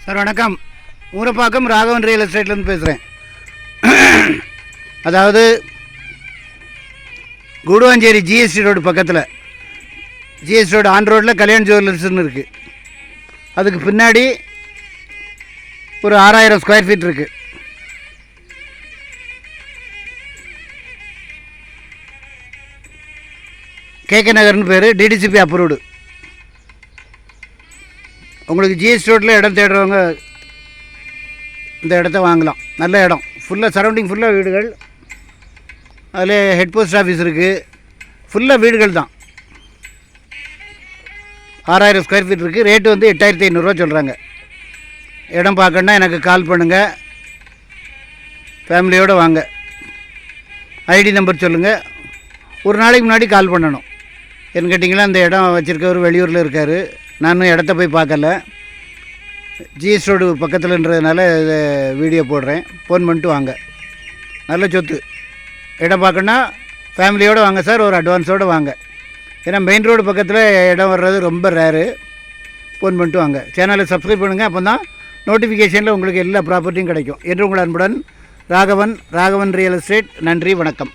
Sir வணக்கம். Urapakkam Raghavan real எஸ்டேட்லேருந்து பேசுகிறேன். அதாவது குடுவாஞ்சேரி ஜிஎஸ்டி ரோடு பக்கத்தில், ஜிஎஸ்டி ரோடு ஆன் ரோட்டில் கல்யாண் ஜுவல்லர்ஸ்னு இருக்குது. அதுக்கு பின்னாடி ஒரு 6000 ஸ்கொயர் ஃபீட் இருக்குது. கேகே நகர்னு பேர், டிடிசிபி அப்ரூவ்டு. உங்களுக்கு ஜிஎஸ்டி ரோட்டில் இடம் தேடுறவங்க இந்த இடத்த வாங்கலாம். நல்ல இடம், ஃபுல்லாக சரௌண்டிங் ஃபுல்லாக வீடுகள். அதில் ஹெட் போஸ்ட் ஆஃபீஸ் இருக்குது. ஃபுல்லாக வீடுகள் தான். 6000 ஸ்கொயர் ஃபீட் இருக்குது. ரேட்டு வந்து 8500 சொல்கிறாங்க. இடம் பார்க்கணுன்னா எனக்கு கால் பண்ணுங்கள். ஃபேமிலியோடு வாங்க. ஐடி நம்பர் சொல்லுங்கள். ஒரு நாளைக்கு முன்னாடி கால் பண்ணணும். என்ன கேட்டிங்கன்னா, அந்த இடம் வச்சுருக்கவர் வெளியூரில் இருக்கார். நானும் இடத்த போய் பார்க்கல. ஜிஎஸ் ரோடு பக்கத்தில்ன்றதுனால இதை வீடியோ போடுறேன். ஃபோன் பண்ணிட்டு வாங்க. நல்ல சொத்து. இடம் பார்க்கணுன்னா ஃபேமிலியோடு வாங்க சார். ஒரு அட்வான்ஸோடு வாங்க. ஏன்னா மெயின் ரோடு பக்கத்தில் இடம் வர்றது ரொம்ப ரேரு. ஃபோன் பண்ணிட்டு வாங்க. சேனலை சப்ஸ்கிரைப் பண்ணுங்கள். அப்போ தான் நோட்டிஃபிகேஷனில் உங்களுக்கு எல்லா ப்ராப்பர்ட்டியும் கிடைக்கும். என்று உங்கள் அன்புடன் ராகவன் ரியல் எஸ்டேட். நன்றி, வணக்கம்.